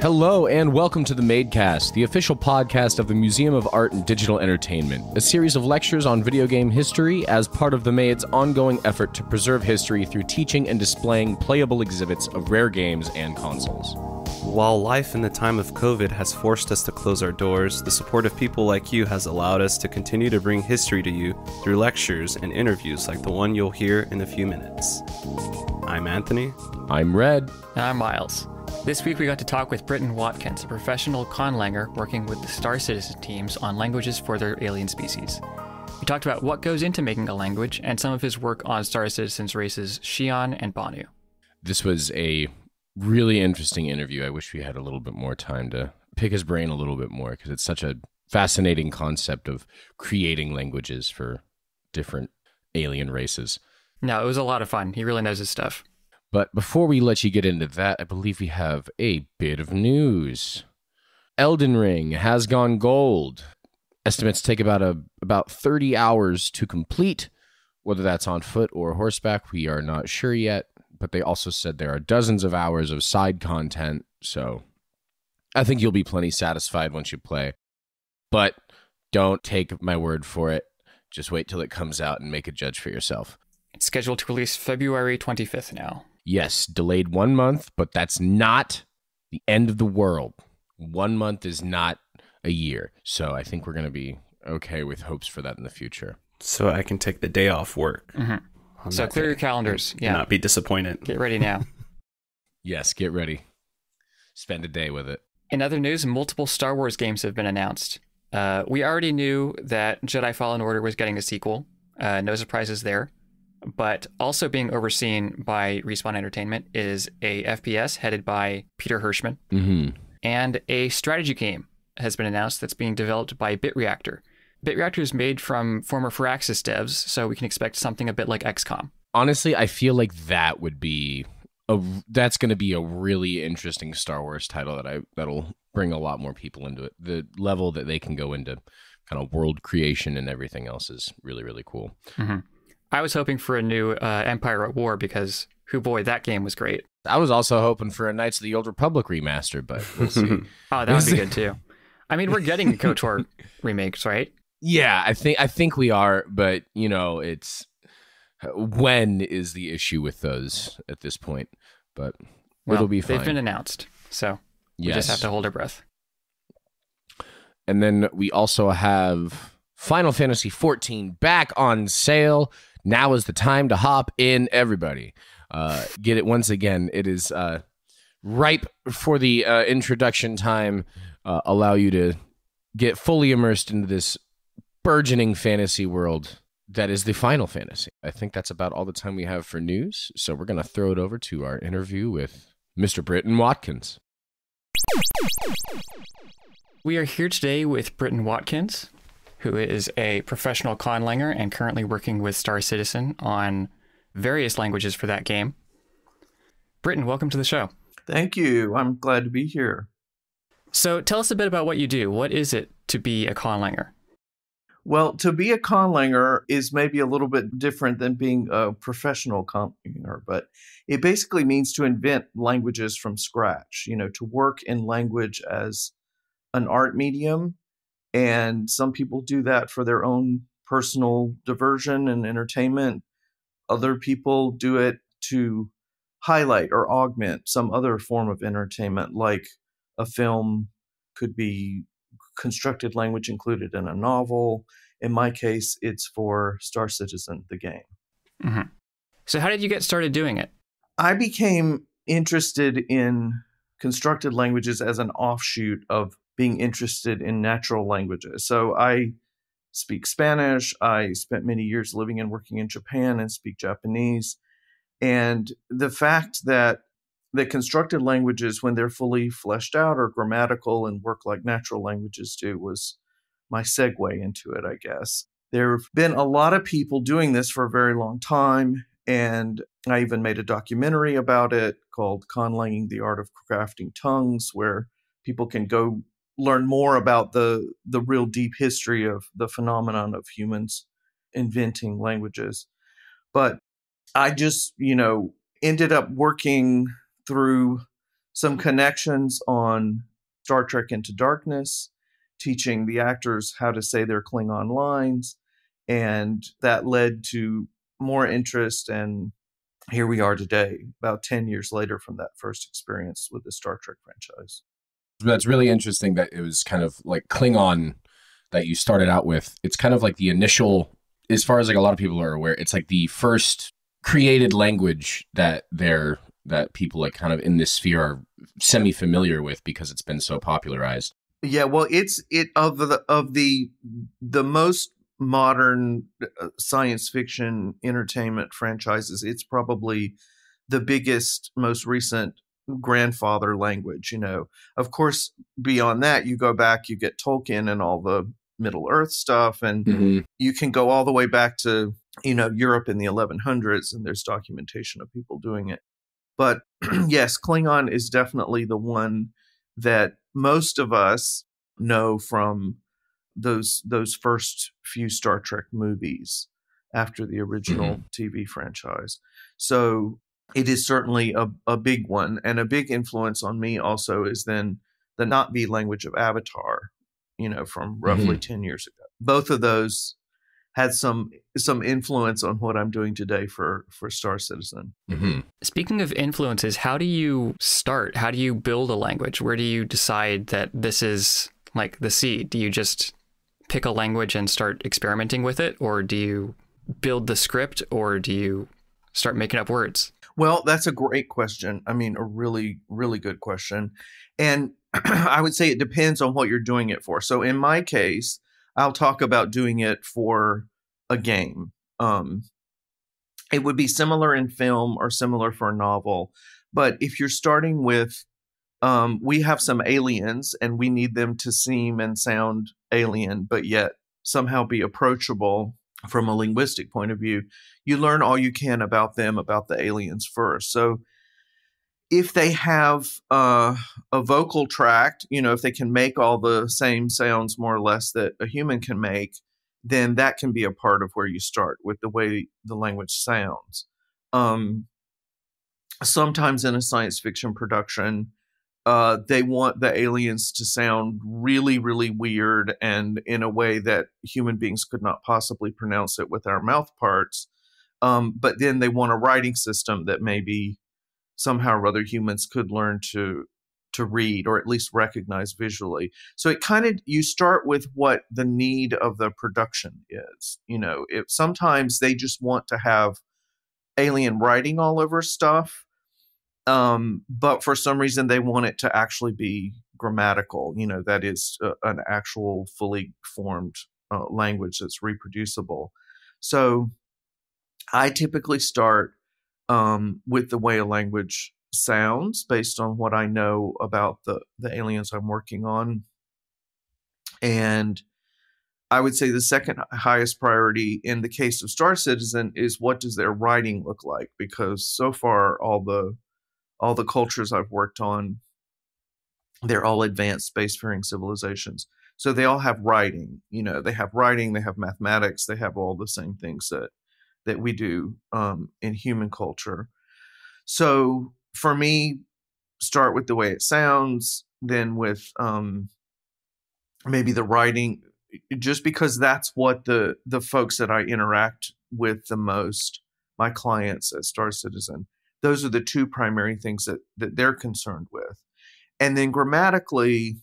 Hello and welcome to the Madecast, the official podcast of the Museum of Art and Digital Entertainment, a series of lectures on video game history as part of the Made's ongoing effort to preserve history through teaching and displaying playable exhibits of rare games and consoles. While life in the time of COVID has forced us to close our doors, the support of people like you has allowed us to continue to bring history to you through lectures and interviews like the one you'll hear in a few minutes. I'm Anthony. I'm Red. And I'm Miles. This week we got to talk with Britton Watkins, a professional conlanger working with the Star Citizen teams on languages for their alien species. We talked about what goes into making a language and some of his work on Star Citizen's races Xi'an and Banu. This was a really interesting interview. I wish we had a little bit more time to pick his brain a little bit more because it's such a fascinating concept of creating languages for different alien races. No, it was a lot of fun. He really knows his stuff. But before we let you get into that, I believe we have a bit of news. Elden Ring has gone gold. Estimates take about 30 hours to complete. Whether that's on foot or horseback, we are not sure yet. But they also said there are dozens of hours of side content, so I think you'll be plenty satisfied once you play. But don't take my word for it. Just wait till it comes out and make a judge for yourself. It's scheduled to release February 25th now. Yes, delayed 1 month, but that's not the end of the world. 1 month is not a year, so I think we're going to be okay with hopes for that in the future. So I can take the day off work. Mm-hmm. So clear your calendars. Yeah. Not be disappointed. Get ready now. Yes, get ready. Spend a day with it. In other news, multiple Star Wars games have been announced. We already knew that Jedi Fallen Order was getting a sequel. No surprises there. But also being overseen by Respawn Entertainment is a FPS headed by Peter Hirschman. Mm-hmm. And a strategy game has been announced that's being developed by BitReactor. BitReactor is made from former Firaxis devs, so we can expect something a bit like XCOM. Honestly, I feel like that would be that's going to be a really interesting Star Wars title that'll bring a lot more people into it. The level that they can go into kind of world creation and everything else is really, really cool. Mm-hmm. I was hoping for a new Empire at War because, boy, that game was great. I was also hoping for a Knights of the Old Republic remaster, but we'll see. Oh, that would be good too. I mean, we're getting KOTOR remakes, right? Yeah, I think we are, but you know, it's when is the issue with those at this point. But it'll be fine. They've been announced, so we just have to hold our breath. And then we also have Final Fantasy XIV back on sale. Now is the time to hop in, everybody. Get it once again. It is ripe for the introduction time. Allow you to get fully immersed into this burgeoning fantasy world that is the Final Fantasy. I think that's about all the time we have for news. So we're going to throw it over to our interview with Mr. Britton Watkins. We are here today with Britton Watkins, who is a professional conlanger and currently working with Star Citizen on various languages for that game. Britton, welcome to the show. Thank you. I'm glad to be here. So tell us a bit about what you do. What is it to be a conlanger? Well, to be a conlanger is maybe a little bit different than being a professional conlanger, but it basically means to invent languages from scratch, to work in language as an art medium. And some people do that for their own personal diversion and entertainment. Other people do it to highlight or augment some other form of entertainment, like a film could be constructed language included in a novel. In my case, it's for Star Citizen, the game. Mm-hmm. So how did you get started doing it? I became interested in constructed languages as an offshoot of being interested in natural languages. So I speak Spanish. I spent many years living and working in Japan and speak Japanese. And the fact that the constructed languages, when they're fully fleshed out, are grammatical and work like natural languages do, was my segue into it, I guess. There have been a lot of people doing this for a very long time. And I even made a documentary about it called Conlanging: The Art of Crafting Tongues, where people can go learn more about the real deep history of the phenomenon of humans inventing languages. But I just, ended up working through some connections on Star Trek Into Darkness, teaching the actors how to say their Klingon lines. And that led to more interest. And here we are today, about 10 years later from that first experience with the Star Trek franchise. That's really interesting that it was kind of like Klingon that you started out with. It's kind of like the initial, as far as like a lot of people are aware, it's like the first created language that people like kind of in this sphere are semi-familiar with because it's been so popularized. Yeah, well, it's of the most modern science fiction entertainment franchises, it's probably the biggest, most recent grandfather language. Of course, beyond that, you go back, you get Tolkien and all the Middle Earth stuff, and you can go all the way back to Europe in the 1100s, and there's documentation of people doing it. But yes, Klingon is definitely the one that most of us know from those first few Star Trek movies after the original TV franchise. So it is certainly a big one, and a big influence on me also is then the Na'vi language of Avatar, from roughly 10 years ago. Both of those had some influence on what I'm doing today for Star Citizen. Speaking of influences, how do you start? How do you build a language? Where do you decide that this is like the seed? Do you just pick a language and start experimenting with it? Or do you build the script? Or do you start making up words? Well, that's a great question. I mean, a really, really good question. And I would say it depends on what you're doing it for. So in my case, I'll talk about doing it for a game. It would be similar in film or similar for a novel. But if you're starting with, we have some aliens and we need them to seem and sound alien, but yet somehow be approachable from a linguistic point of view, you learn all you can about them, about the aliens first. So if they have a vocal tract, if they can make all the same sounds more or less that a human can make, then that can be a part of where you start with the way the language sounds. Sometimes in a science fiction production, they want the aliens to sound really, really weird and in a way that human beings could not possibly pronounce it with our mouth parts. But then they want a writing system that maybe somehow or other humans could learn to read or at least recognize visually. So you start with what the need of the production is. If sometimes they just want to have alien writing all over stuff, but for some reason they want it to actually be grammatical, that is an actual fully formed language that's reproducible. So I typically start with the way a language sounds based on what I know about the aliens I'm working on. And I would say the second highest priority in the case of Star Citizen is what does their writing look like? Because so far all the cultures I've worked on, they're all advanced spacefaring civilizations. So they all have writing, they have writing, they have mathematics, they have all the same things that we do in human culture. So for me, start with the way it sounds, then with maybe the writing, just because that's what the folks that I interact with the most, my clients at Star Citizen, those are the two primary things that they're concerned with. And then grammatically,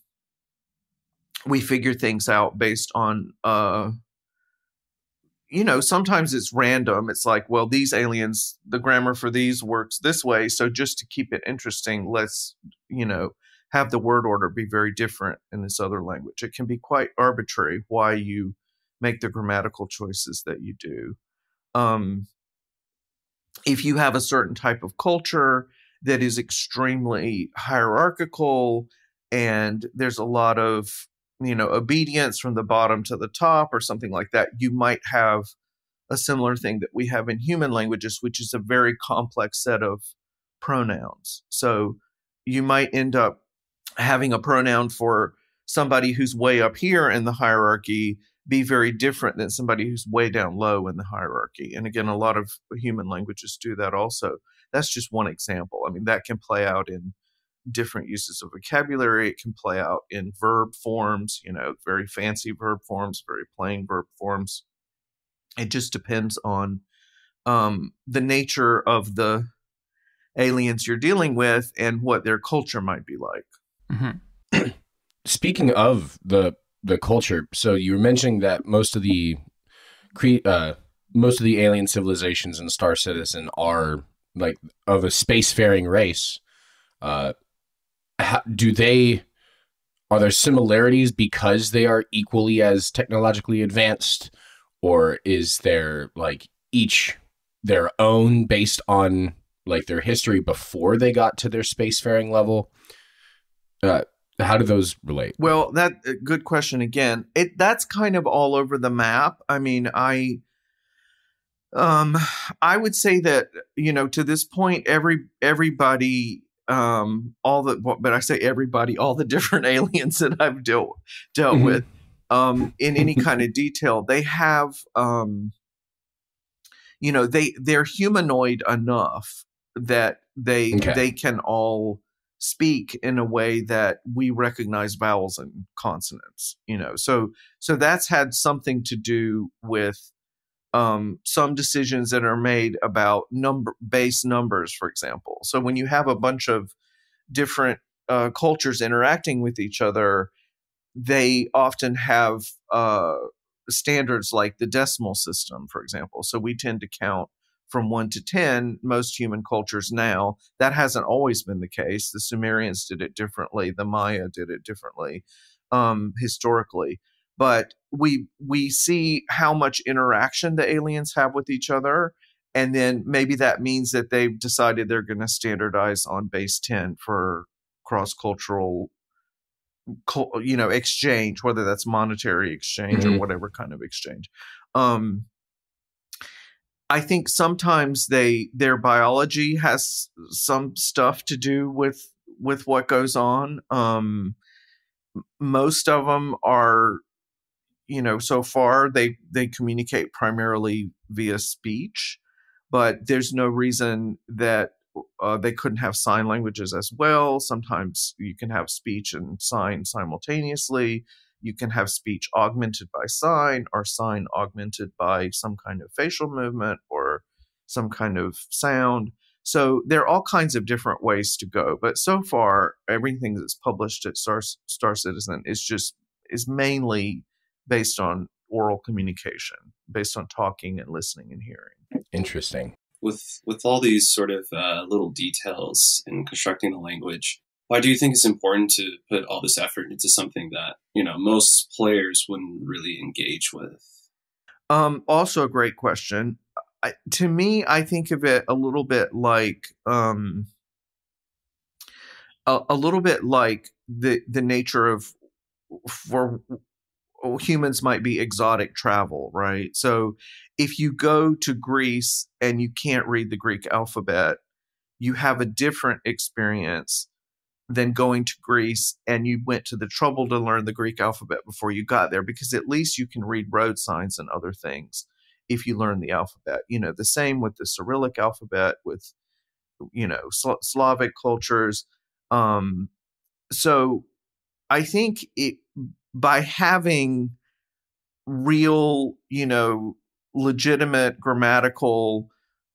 we figure things out based on sometimes it's random. It's like, well, these aliens, the grammar for these works this way. So just to keep it interesting, let's, have the word order be very different in this other language. It can be quite arbitrary why you make the grammatical choices that you do. If you have a certain type of culture that is extremely hierarchical and there's a lot of obedience from the bottom to the top or something like that, you might have a similar thing that we have in human languages, which is a very complex set of pronouns. So you might end up having a pronoun for somebody who's way up here in the hierarchy be very different than somebody who's way down low in the hierarchy. And again, a lot of human languages do that also. That's just one example. I mean, that can play out in different uses of vocabulary. It can play out in verb forms, very fancy verb forms, very plain verb forms. It just depends on the nature of the aliens you're dealing with and what their culture might be like. Mm-hmm. Speaking of the culture, so you were mentioning that most of the alien civilizations in Star Citizen are like of a spacefaring race. Are there similarities because they are equally as technologically advanced, or is there like each their own based on like their history before they got to their spacefaring level? How do those relate? Well, good question again. That's kind of all over the map. I mean, I would say that, to this point, everybody, all the different aliens that I've dealt Mm-hmm. with, in any kind of detail, they have, they're humanoid enough that they can all speak in a way that we recognize vowels and consonants, so that's had something to do with some decisions that are made about base numbers, for example. So when you have a bunch of different cultures interacting with each other, they often have standards like the decimal system, for example. So we tend to count from 1 to 10, most human cultures now. That hasn't always been the case. The Sumerians did it differently. The Maya did it differently historically. But we see how much interaction the aliens have with each other. And then maybe that means that they've decided they're going to standardize on base 10 for cross-cultural exchange, whether that's monetary exchange or whatever kind of exchange. I think sometimes their biology has some stuff to do with what goes on. Most of them are, so far they communicate primarily via speech, but there's no reason that they couldn't have sign languages as well. Sometimes you can have speech and sign simultaneously. You can have speech augmented by sign, or sign augmented by some kind of facial movement or some kind of sound. So there are all kinds of different ways to go. But so far, everything that's published at Star Citizen is mainly based on oral communication, based on talking and listening and hearing. Interesting. With all these sort of little details in constructing the language, why do you think it's important to put all this effort into something that, most players wouldn't really engage with? Also a great question. To me, I think of it a little bit like the nature of, for humans, might be exotic travel, right? So if you go to Greece and you can't read the Greek alphabet, you have a different experience than going to Greece and you went to the trouble to learn the Greek alphabet before you got there, because at least you can read road signs and other things if you learn the alphabet. The same with the Cyrillic alphabet, with, Slavic cultures. So I think by having real, legitimate grammatical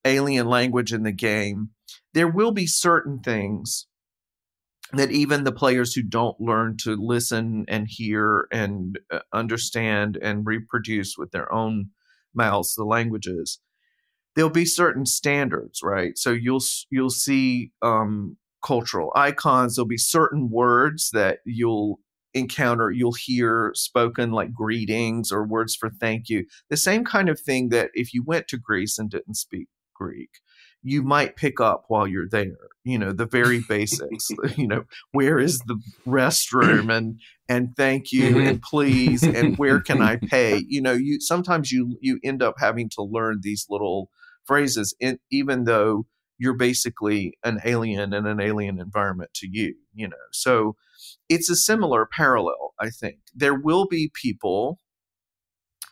alien language in the game, there will be certain things that even the players who don't learn to listen and hear and understand and reproduce with their own mouths the languages, there'll be certain standards, right? So you'll see cultural icons. There'll be certain words that you'll encounter, you'll hear spoken, like greetings or words for thank you. The same kind of thing that if you went to Greece and didn't speak Greek, you might pick up while you're there. The very basics. Where is the restroom, and thank you and please and where can I pay? You sometimes you end up having to learn these little phrases, even though you're basically an alien in an alien environment to you. So it's a similar parallel. I think there will be people.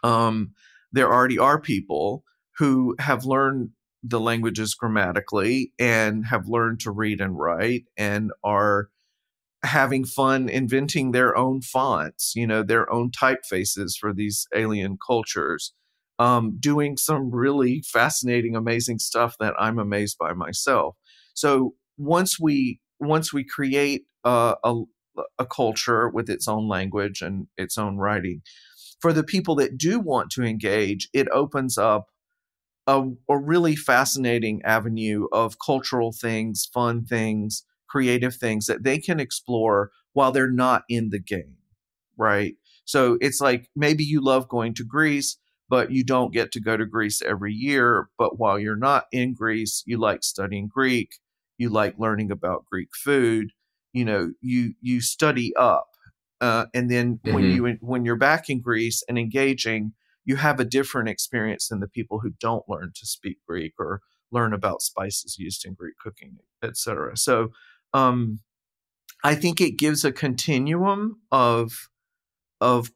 There already are people who have learned the languages grammatically and have learned to read and write and are having fun inventing their own fonts, their own typefaces for these alien cultures, doing some really fascinating, amazing stuff that I'm amazed by myself. So once we create a culture with its own language and its own writing, for the people that do want to engage, it opens up a really fascinating avenue of cultural things, fun things, creative things that they can explore while they're not in the game, right? So it's like maybe you love going to Greece, but you don't get to go to Greece every year. But while you're not in Greece, you like studying Greek, you like learning about Greek food, you study up. And then when you're back in Greece and engaging, you have a different experience than the people who don't learn to speak Greek or learn about spices used in Greek cooking, etc. So I think it gives a continuum of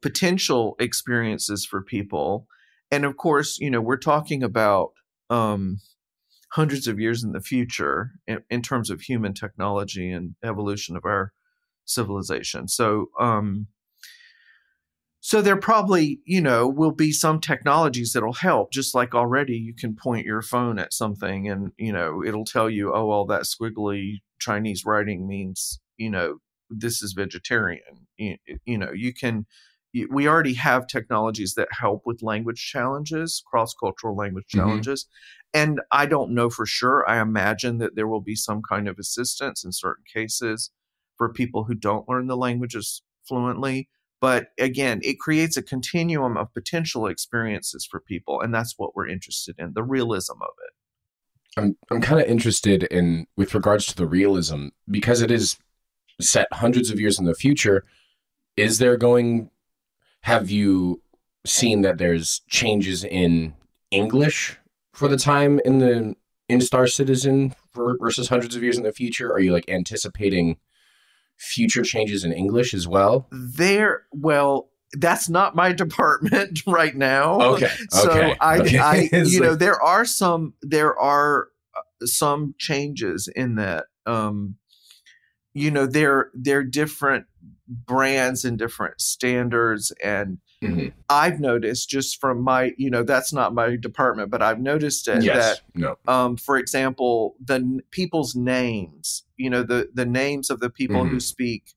potential experiences for people. And of course, we're talking about hundreds of years in the future in terms of human technology and evolution of our civilization. So there probably, will be some technologies that'll help, just like already you can point your phone at something and, it'll tell you, oh, well, that squiggly Chinese writing means, this is vegetarian. We already have technologies that help with language challenges, cross-cultural language challenges. And I don't know for sure. I imagine that there will be some kind of assistance in certain cases for people who don't learn the languages fluently. But again, it creates a continuum of potential experiences for people. And that's what we're interested in, the realism of it. I'm kind of interested in, with regards to the realism, because it is set hundreds of years in the future. Have you seen that there's changes in English for the time in Star Citizen versus hundreds of years in the future? Are you like anticipating future changes in English as well? That's not my department right now. Okay. So Okay. there are some changes in that. They're different brands and different standards. And I've noticed just from my, that's not my department, but I've noticed it for example, the people's names, the names of the people who speak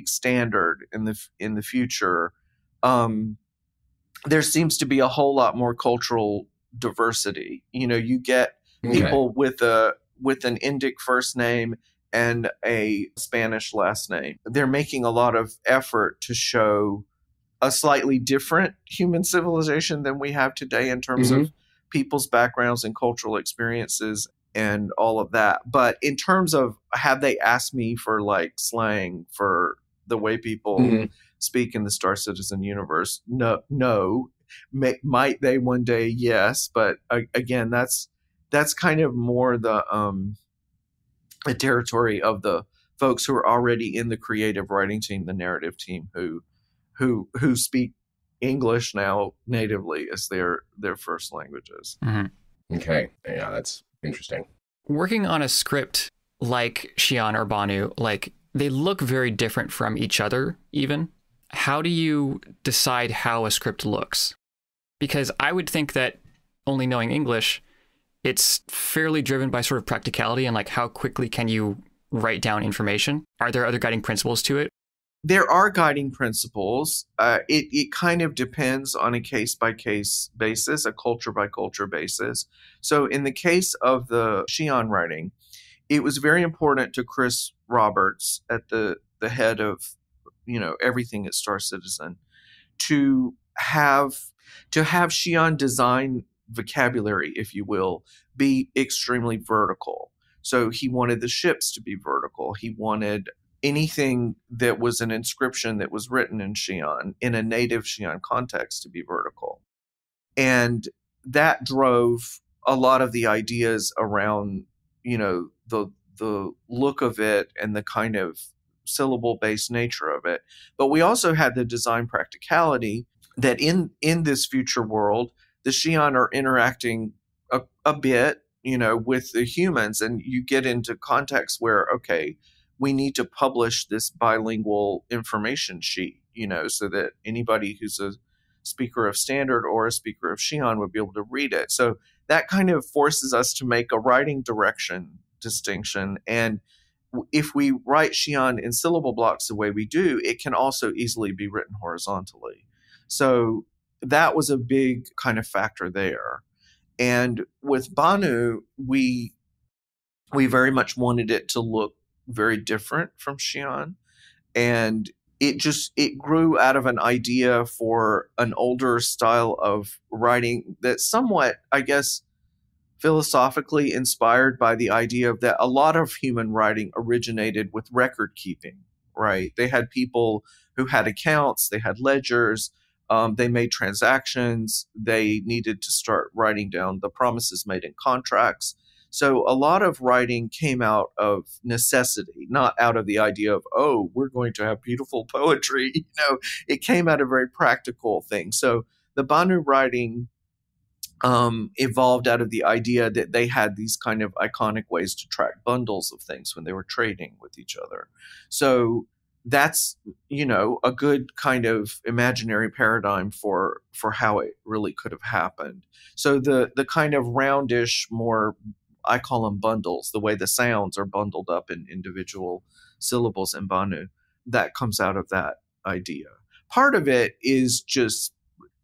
standard in the future, there seems to be a whole lot more cultural diversity. You get people with an Indic first name and a Spanish last name. They're making a lot of effort to show a slightly different human civilization than we have today in terms of people's backgrounds and cultural experiences and all of that. But in terms of, have they asked me for like slang for the way people speak in the Star Citizen universe? No. Might they one day? Yes. But again, that's kind of more the territory of the folks who are already in the creative writing team, the narrative team, who speak English now natively as their first languages. Okay. Yeah, that's interesting. Working on a script like Xi'an or Banu, like they look very different from each other even. How do you decide how a script looks? Because I would think that only knowing English, it's fairly driven by sort of practicality and like how quickly can you write down information? Are there other guiding principles to it? There are guiding principles. It kind of depends on a case-by-case basis, a culture-by-culture basis. So in the case of the Xi'an writing, it was very important to Chris Roberts at the head of everything at Star Citizen to have Xi'an design vocabulary, if you will, be extremely vertical. So he wanted the ships to be vertical. He wanted anything that was an inscription that was written in Xi'an, in a native Xi'an context, to be vertical. And that drove a lot of the ideas around, the look of it and the kind of syllable-based nature of it. But we also had the design practicality that in this future world, the Xi'an are interacting a bit, with the humans, and you get into contexts where, okay, we need to publish this bilingual information sheet, so that anybody who's a speaker of Standard or a speaker of Xi'an would be able to read it. So that kind of forces us to make a writing direction distinction. And if we write Xi'an in syllable blocks the way we do, it can also easily be written horizontally. So that was a big kind of factor there. And with Banu, we very much wanted it to look very different from Xi'an. And it grew out of an idea for an older style of writing that's somewhat, I guess, philosophically inspired by the idea of that a lot of human writing originated with record keeping, right? They had people who had accounts, they had ledgers, they made transactions, they needed to start writing down the promises made in contracts. So a lot of writing came out of necessity, not out of the idea of, oh, we're going to have beautiful poetry. It came out of very practical things. So the Banu writing evolved out of the idea that they had these kind of iconic ways to track bundles of things when they were trading with each other. So that's, a good kind of imaginary paradigm for how it really could have happened. So the kind of roundish, more, I call them bundles, the way the sounds are bundled up in individual syllables in Banu, that comes out of that idea. Part of it is just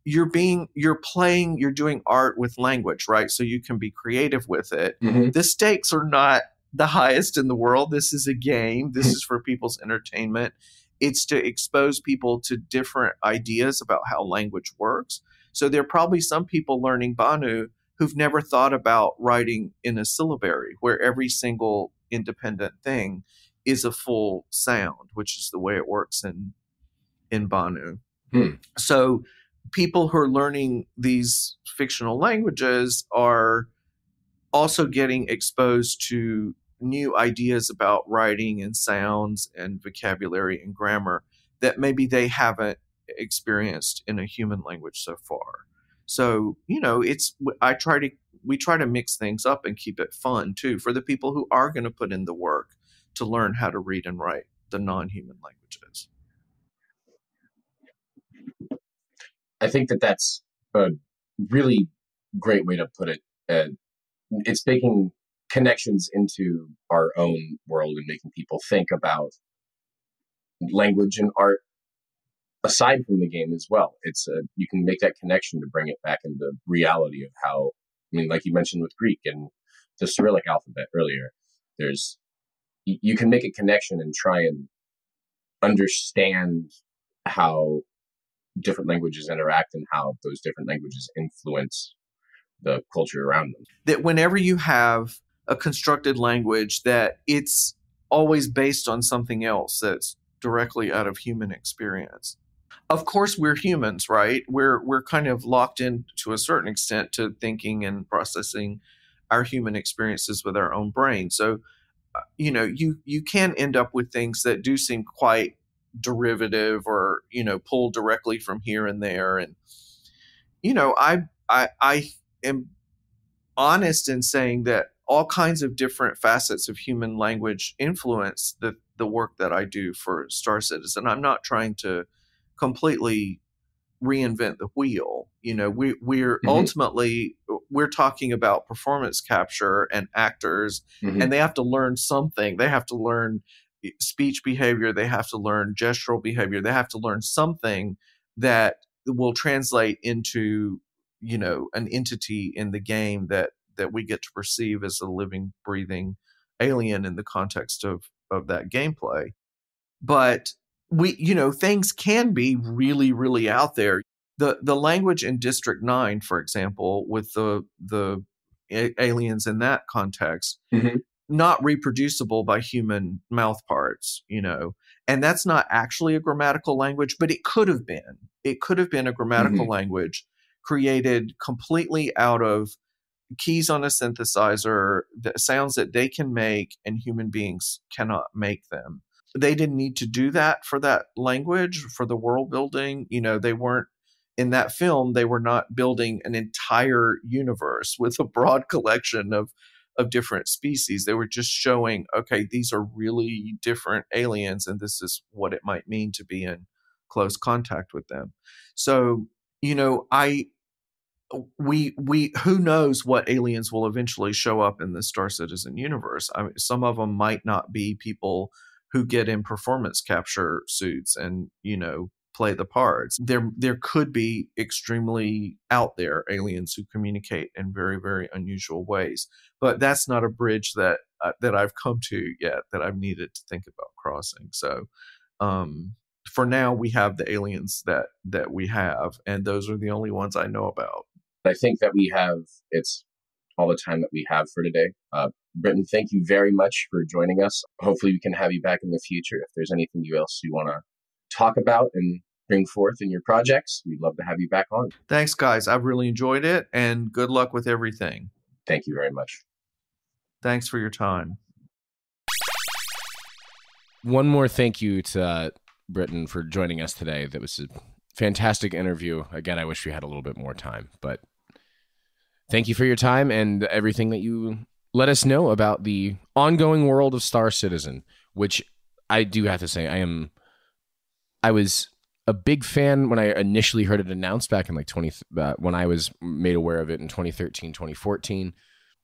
you're doing art with language, right? So you can be creative with it. Mm-hmm. The stakes are not the highest in the world. This is a game. This is for people's entertainment. It's to expose people to different ideas about how language works. So there are probably some people learning Banu who've never thought about writing in a syllabary where every single independent thing is a full sound, which is the way it works in Banu. So people who are learning these fictional languages are also getting exposed to new ideas about writing and sounds and vocabulary and grammar that maybe they haven't experienced in a human language so far. So, we try to mix things up and keep it fun too for the people who are going to put in the work to learn how to read and write the non-human languages. I think that's a really great way to put it. It's making connections into our own world and making people think about language and art aside from the game as well. You can make that connection to bring it back into reality of how, like you mentioned with Greek and the Cyrillic alphabet earlier, you can make a connection and try and understand how different languages interact and how those different languages influence the culture around them. That whenever you have a constructed language, that it's always based on something else that's directly out of human experience. Of course, we're humans, right? We're kind of locked in to a certain extent to thinking and processing our human experiences with our own brain. So, you can end up with things that do seem quite derivative or, pulled directly from here and there. And, I am honest in saying that all kinds of different facets of human language influence the work that I do for Star Citizen. I'm not trying to completely reinvent the wheel. We're ultimately, we're talking about performance capture and actors, and they have to learn something. They have to learn speech behavior. They have to learn gestural behavior. They have to learn something that will translate into, an entity in the game that we get to perceive as a living, breathing alien in the context of that gameplay. But things can be really, really out there. The language in District 9, for example, with the aliens in that context, not reproducible by human mouth parts, and that's not actually a grammatical language, but it could have been. It could have been a grammatical language created completely out of keys on a synthesizer, the sounds that they can make and human beings cannot make them. They didn't need to do that for that language, for the world building. They weren't in that film, they were not building an entire universe with a broad collection of different species. They were just showing, okay, these are really different aliens, and this is what it might mean to be in close contact with them. So, we who knows what aliens will eventually show up in the Star Citizen universe. I mean, some of them might not be people who get in performance capture suits and play the parts. There could be extremely out there aliens who communicate in very, very unusual ways, but that's not a bridge that I've come to yet, that I've needed to think about crossing. So for now, we have the aliens that we have, and those are the only ones I know about. I think that it's all the time that we have for today. Britton, thank you very much for joining us. Hopefully we can have you back in the future. If there's anything else you want to talk about and bring forth in your projects, we'd love to have you back on. Thanks, guys. I've really enjoyed it, and good luck with everything. Thank you very much. Thanks for your time. One more thank you to Britton for joining us today. That was a fantastic interview. Again, I wish we had a little bit more time, but thank you for your time and everything that you let us know about the ongoing world of Star Citizen, which I do have to say, I was a big fan when I initially heard it announced back in when I was made aware of it in 2013, 2014.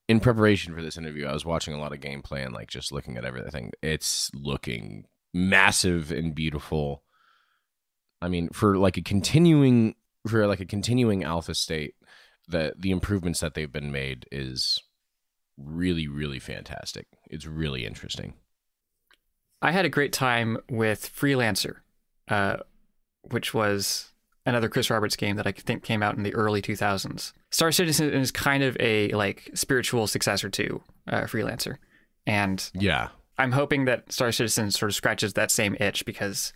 In preparation for this interview, I was watching a lot of gameplay and just looking at everything. It's looking massive and beautiful. I mean, for a continuing alpha state, the improvements that they've been made is really, really fantastic. It's really interesting. I had a great time with Freelancer, which was another Chris Roberts game that I think came out in the early 2000s. Star Citizen is kind of a spiritual successor to Freelancer. And yeah, I'm hoping that Star Citizen sort of scratches that same itch, because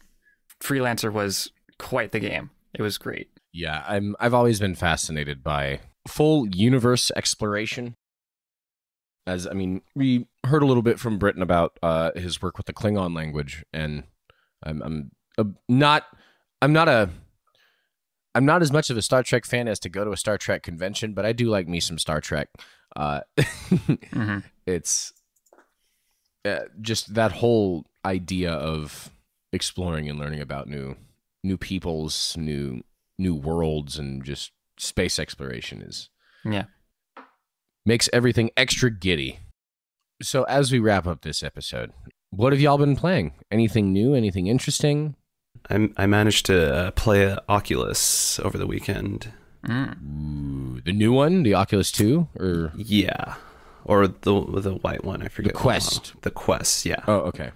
Freelancer was quite the game. It was great. Yeah, I've always been fascinated by full universe exploration. We heard a little bit from Britton about his work with the Klingon language, and I'm not as much of a Star Trek fan as to go to a Star Trek convention, but I do like me some Star Trek. Mm-hmm. It's just that whole idea of exploring and learning about new peoples, new worlds, and just space exploration makes everything extra giddy. So as we wrap up this episode, what have y'all been playing? Anything new? Anything interesting? I managed to play Oculus over the weekend. Ooh, the new one, the Oculus 2, or yeah, or the white one. I forget. The Quest. The Quest. Yeah. Oh, okay.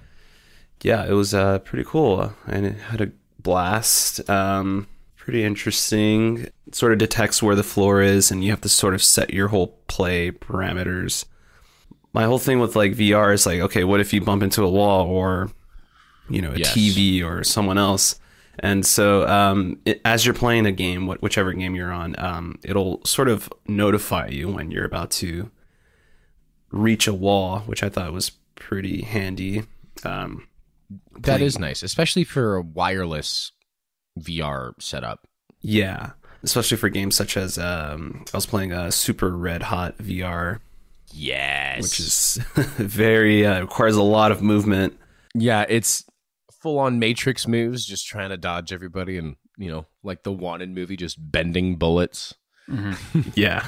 Yeah, it was pretty cool, and it had a blast. Pretty interesting. It sort of detects where the floor is, and you have to sort of set your whole play parameters. My whole thing with VR is okay, what if you bump into a wall or a yes. TV or someone else? And so as you're playing a game, whichever game you're on, it'll sort of notify you when you're about to reach a wall, which I thought was pretty handy. That is nice, especially for a wireless VR setup. Yeah, especially for games such as I was playing Super Red Hot VR. Yes, which is very requires a lot of movement. Yeah, it's full on Matrix moves, just trying to dodge everybody, and like the Wanted movie, just bending bullets. Mm-hmm. Yeah,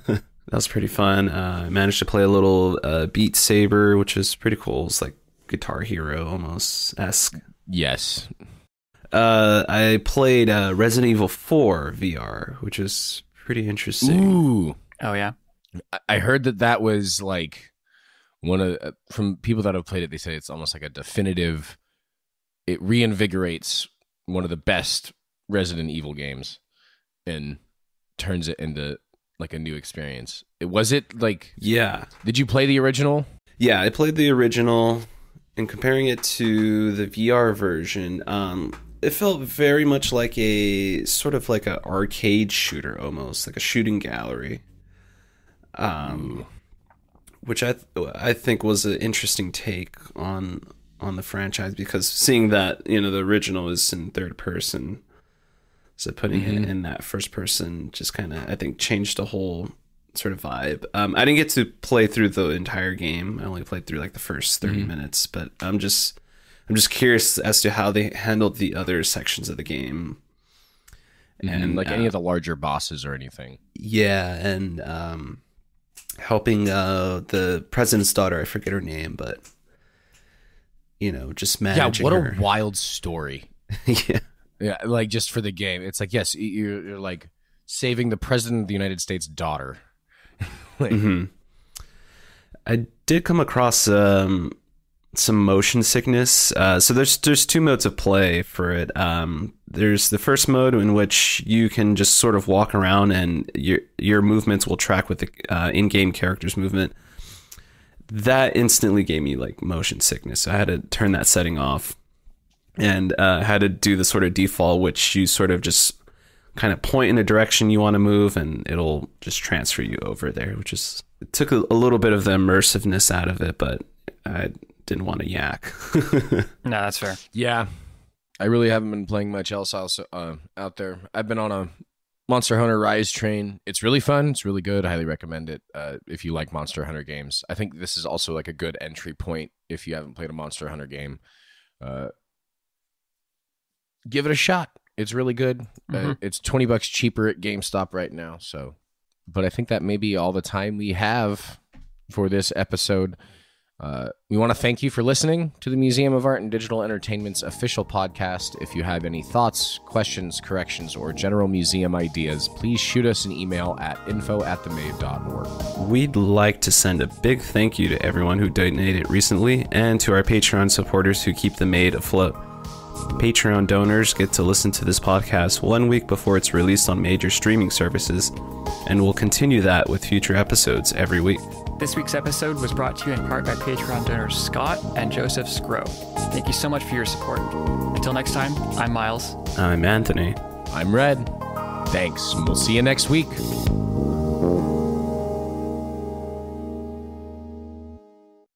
that was pretty fun. I managed to play a little Beat Saber, which is pretty cool. It's like Guitar Hero almost-esque. Yes. I played Resident Evil 4 VR, which is pretty interesting. Ooh. Oh, yeah? I heard that was from people that have played it, they say it's almost like a definitive, it reinvigorates one of the best Resident Evil games and turns it into a new experience. Yeah. Did you play the original? Yeah, I played the original, and comparing it to the VR version, it felt very much like a sort of like an arcade shooter, almost like a shooting gallery, which I think was an interesting take on the franchise, because seeing that the original is in third person, So putting it in that first person just kind of, I think, changed the whole sort of vibe. I didn't get to play through the entire game. I only played through like the first 30 minutes, but I'm just curious as to how they handled the other sections of the game. And like any of the larger bosses or anything. Yeah, and helping the president's daughter, I forget her name, but just managing what her. A wild story. Yeah, like just for the game, it's like, yes, you're like saving the president of the United States' daughter. I did come across some motion sickness. So there's two modes of play for it. There's the first mode in which you can just sort of walk around and your movements will track with the in-game character's movement. That instantly gave me like motion sickness. I had to turn that setting off and had to do the sort of default, which you sort of just kind of point in a direction you want to move and it'll just transfer you over there, which is, it took a little bit of the immersiveness out of it, but I didn't want to yak. No, that's fair. Yeah. I really haven't been playing much else also out there. I've been on a Monster Hunter Rise train. It's really fun. It's really good. I highly recommend it if you like Monster Hunter games. I think this is also like a good entry point if you haven't played a Monster Hunter game. Give it a shot. It's really good. It's $20 cheaper at GameStop right now. So, but I think that may be all the time we have for this episode. We want to thank you for listening to the Museum of Art and Digital Entertainment's official podcast. If you have any thoughts, questions, corrections, or general museum ideas, please shoot us an email at info@themaid.org. We'd like to send a big thank you to everyone who donated recently and to our Patreon supporters who keep the Maid afloat. Patreon donors get to listen to this podcast 1 week before it's released on major streaming services, and we'll continue that with future episodes every week. This week's episode was brought to you in part by Patreon donors Scott and Joseph Scrow. Thank you so much for your support. Until next time, I'm Miles. I'm Anthony. I'm Red. Thanks. We'll see you next week.